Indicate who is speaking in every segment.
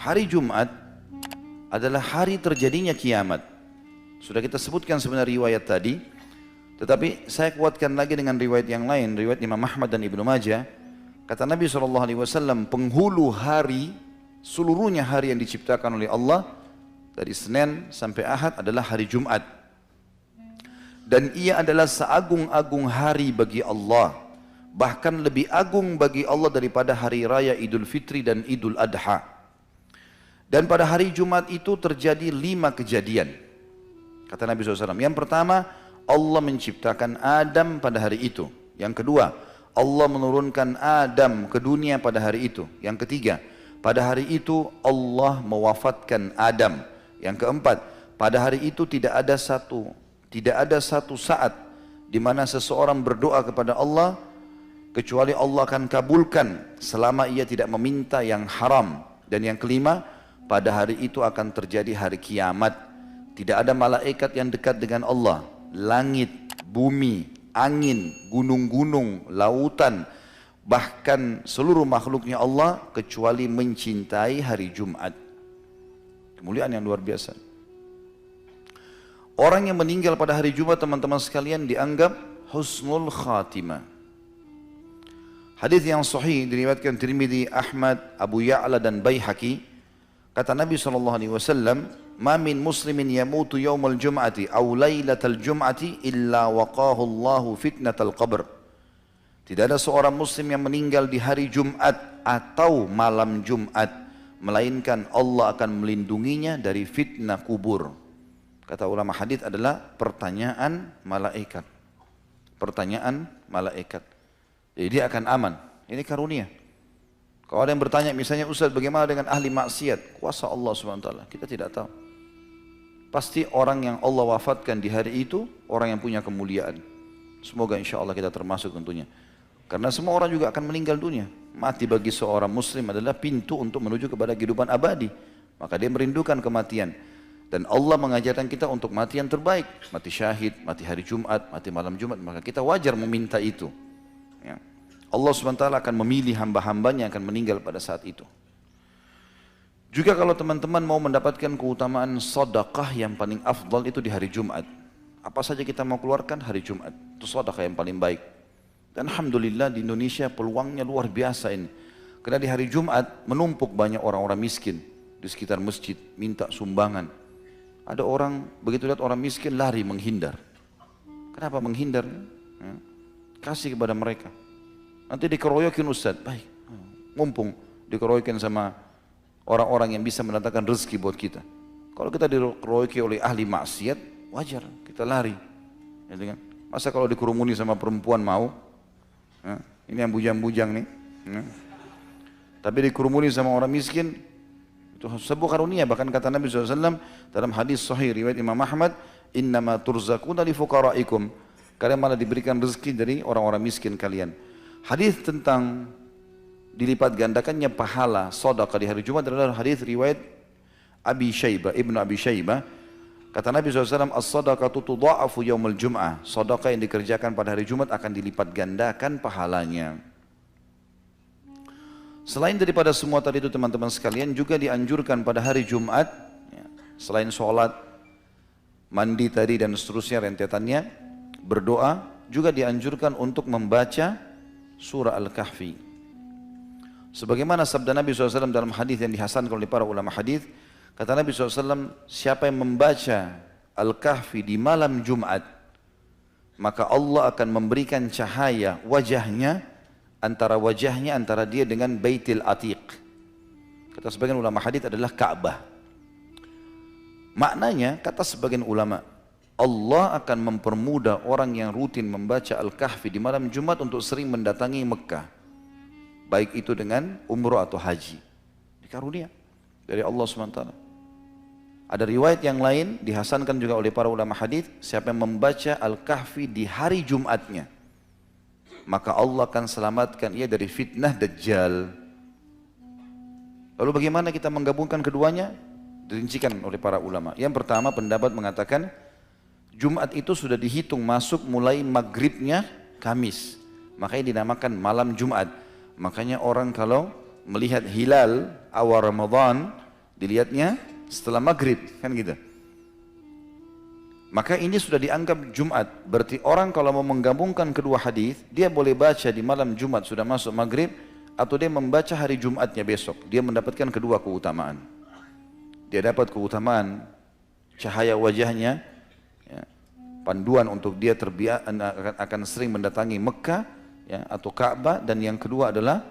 Speaker 1: Hari Jumat adalah hari terjadinya kiamat. Sudah kita sebutkan sebenarnya riwayat tadi, tetapi saya kuatkan lagi dengan riwayat yang lain, riwayat Imam Ahmad dan Ibnu Majah. Kata Nabi SAW, penghulu hari, seluruhnya hari yang diciptakan oleh Allah, dari Senin sampai Ahad adalah hari Jumat. Dan ia adalah seagung-agung hari bagi Allah. Bahkan lebih agung bagi Allah daripada hari raya Idul Fitri dan Idul Adha. Dan pada hari Jumat itu terjadi 5 kejadian. Kata Nabi SAW, yang pertama, Allah menciptakan Adam pada hari itu. Yang kedua, Allah menurunkan Adam ke dunia pada hari itu. Yang ketiga, pada hari itu Allah mewafatkan Adam. Yang keempat, pada hari itu tidak ada satu saat di mana seseorang berdoa kepada Allah kecuali Allah akan kabulkan selama ia tidak meminta yang haram. Dan yang kelima, pada hari itu akan terjadi hari kiamat. Tidak ada malaikat yang dekat dengan Allah. Langit, bumi, angin, gunung-gunung, lautan, bahkan seluruh makhluknya Allah kecuali mencintai hari Jumat. Kemuliaan yang luar biasa. Orang yang meninggal pada hari Jumat, teman-teman sekalian, dianggap husnul khatimah. Hadis yang sahih diriwayatkan Tirmidzi, Ahmad, Abu Ya'la dan Baihaqi. Kata Nabi SAW, "Ma min muslimin yamutu yawmal jum'ati aw lailatal jum'ati illa waqahu Allahu fitnatal qabr." Tidak ada seorang muslim yang meninggal di hari Jumat atau malam Jumat, melainkan Allah akan melindunginya dari fitnah kubur. Kata ulama hadis adalah pertanyaan malaikat. Pertanyaan malaikat. Jadi dia akan aman. Ini karunia. Kalau ada yang bertanya misalnya, Ustaz bagaimana dengan ahli maksiat? Kuasa Allah SWT, kita tidak tahu. Pasti orang yang Allah wafatkan di hari itu, orang yang punya kemuliaan. Semoga insya Allah kita termasuk tentunya. Karena semua orang juga akan meninggal dunia. Mati bagi seorang muslim adalah pintu untuk menuju kepada kehidupan abadi. Maka dia merindukan kematian. Dan Allah mengajarkan kita untuk mati yang terbaik. Mati syahid, mati hari Jumat, mati malam Jumat. Maka kita wajar meminta itu. Ya. Allah SWT akan memilih hamba-hambanya yang akan meninggal pada saat itu. Juga kalau teman-teman mau mendapatkan keutamaan sedekah yang paling afdal itu di hari Jumat. Apa saja kita mau keluarkan hari Jumat. Itu sedekah yang paling baik. Dan Alhamdulillah di Indonesia peluangnya luar biasa ini. Karena di hari Jumat menumpuk banyak orang-orang miskin di sekitar masjid minta sumbangan. Ada orang begitu lihat orang miskin lari menghindar. Kenapa menghindar? Ya. Kasih kepada mereka. Nanti dikeroyokin Ustaz, baik, mumpung dikeroyokin sama orang-orang yang bisa mendatangkan rezeki buat kita. Kalau kita dikeroyoki oleh ahli maksiat, wajar kita lari. Ya, masa kalau dikerumuni sama perempuan mau? Ya, ini yang bujang-bujang nih. Ya. Tapi dikerumuni sama orang miskin, itu sebuah karunia. Bahkan kata Nabi SAW dalam hadis sahih riwayat Imam Ahmad, "Innama turzaquna li fuqaraikum." Kalian malah diberikan rezeki dari orang-orang miskin kalian. Hadis tentang dilipat gandakannya pahala sedekah di hari Jumat adalah hadis riwayat Abi Syaibah, Ibnu Abi Syaibah. Kata Nabi SAW, "As-sadaqatu tudha'afu yaumul jum'ah." Sedekah yang dikerjakan pada hari Jumat akan dilipat gandakan pahalanya. Selain daripada semua tadi itu teman-teman sekalian, juga dianjurkan pada hari Jumat, ya, selain sholat, mandi tadi dan seterusnya rentetannya, berdoa, juga dianjurkan untuk membaca surah Al-Kahfi. Sebagaimana sabda Nabi SAW dalam hadis yang dihasankan oleh para ulama hadis, kata Nabi SAW, siapa yang membaca Al-Kahfi di malam Jumat, maka Allah akan memberikan cahaya wajahnya antara dia dengan Baitul Atiq. Kata sebagian ulama hadis adalah Ka'bah. Maknanya, kata sebagian ulama, Allah akan mempermudah orang yang rutin membaca Al-Kahfi di malam Jumat untuk sering mendatangi Mekah. Baik itu dengan umrah atau haji. Dikarunia dari Allah SWT. Ada riwayat yang lain dihasankan juga oleh para ulama hadis, siapa yang membaca Al-Kahfi di hari Jumatnya, maka Allah akan selamatkan ia dari fitnah Dajjal. Lalu bagaimana kita menggabungkan keduanya? Dirincikan oleh para ulama. Yang pertama pendapat mengatakan Jumat itu sudah dihitung masuk mulai maghribnya Kamis. Makanya dinamakan malam Jumat. Makanya orang kalau melihat hilal awal Ramadan dilihatnya setelah maghrib, kan gitu. Maka ini sudah dianggap Jumat. Berarti orang kalau mau menggabungkan kedua hadis, dia boleh baca di malam Jumat sudah masuk maghrib, atau dia membaca hari Jumatnya besok. Dia mendapatkan kedua keutamaan. Dia dapat keutamaan cahaya wajahnya, ya, panduan untuk dia akan sering mendatangi Mekah, ya, atau Ka'bah, dan yang kedua adalah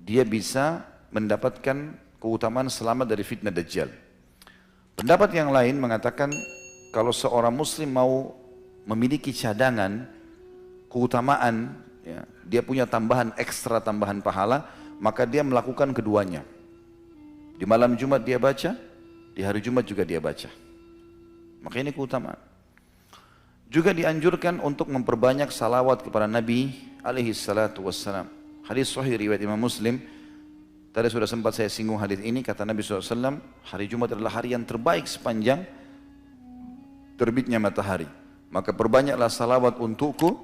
Speaker 1: dia bisa mendapatkan keutamaan selamat dari fitnah Dajjal. Pendapat yang lain mengatakan kalau seorang muslim mau memiliki cadangan keutamaan, ya, dia punya tambahan ekstra, tambahan pahala, maka dia melakukan keduanya. Di malam Jumat dia baca, di hari Jumat juga dia baca. Maka ini keutamaan. Juga dianjurkan untuk memperbanyak salawat kepada Nabi alaihi salatu wassalam. Hadis sahih riwayat Imam Muslim. Tadi sudah sempat saya singgung hadis ini, kata Nabi SAW, hari Jumat adalah hari yang terbaik sepanjang terbitnya matahari. Maka perbanyaklah salawat untukku,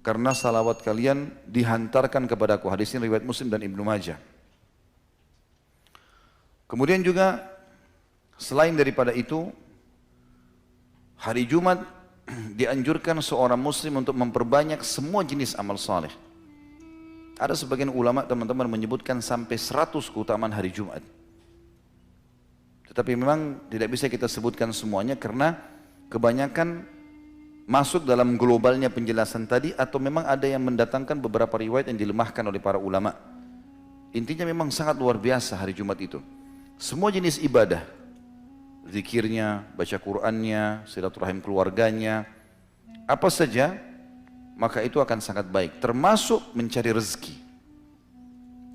Speaker 1: karena salawat kalian dihantarkan kepadaku. Hadis ini riwayat Muslim dan Ibnu Majah. Kemudian juga selain daripada itu, hari Jumat dianjurkan seorang muslim untuk memperbanyak semua jenis amal saleh. Ada sebagian ulama teman-teman menyebutkan sampai 100 keutamaan hari Jumat. Tetapi memang tidak bisa kita sebutkan semuanya karena kebanyakan masuk dalam globalnya penjelasan tadi, atau memang ada yang mendatangkan beberapa riwayat yang dilemahkan oleh para ulama. Intinya memang sangat luar biasa hari Jumat itu. Semua jenis ibadah, zikirnya, baca Qur'annya, silaturahim keluarganya, apa saja, maka itu akan sangat baik. Termasuk mencari rezeki.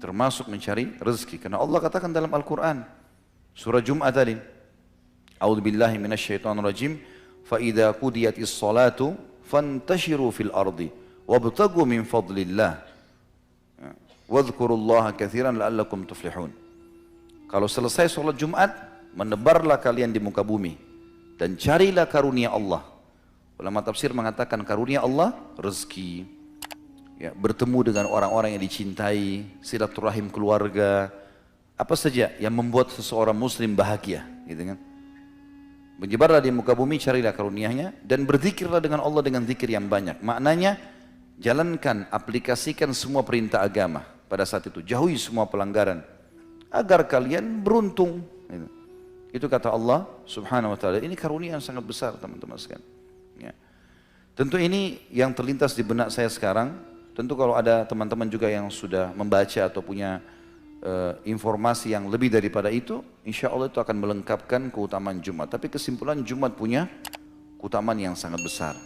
Speaker 1: Termasuk mencari rezeki. Karena Allah katakan dalam Al-Quran, surah Jum'ah tadi, A'udzubillahi minasyaitonirrajim, فَإِذَا قُضِيَتِ الصَّلَاةُ فَانْتَشِرُوا فِي الْأَرْضِ وَابْتَغُوا مِنْ فَضْلِ اللَّهِ وَاذْكُرُوا اللَّهَ كَثِيرًا لَعَلَّكُمْ تُفْلِحُونَ. Kalau selesai sholat Jumat, menebarlah kalian di muka bumi dan carilah karunia Allah. Ulama tafsir mengatakan karunia Allah, rezeki, ya, bertemu dengan orang-orang yang dicintai, silaturahim keluarga, apa saja yang membuat seseorang muslim bahagia, gitu kan. Menyebarlah di muka bumi, carilah karunia-Nya, dan berzikirlah dengan Allah dengan zikir yang banyak. Maknanya, jalankan, aplikasikan semua perintah agama pada saat itu. Jauhi semua pelanggaran, agar kalian beruntung. Itu kata Allah subhanahu wa ta'ala. Ini karunia yang sangat besar teman-teman sekalian. Ya. Tentu ini yang terlintas di benak saya sekarang. Tentu kalau ada teman-teman juga yang sudah membaca atau punya informasi yang lebih daripada itu, insya Allah itu akan melengkapkan keutamaan Jumat. Tapi kesimpulan, Jumat punya keutamaan yang sangat besar.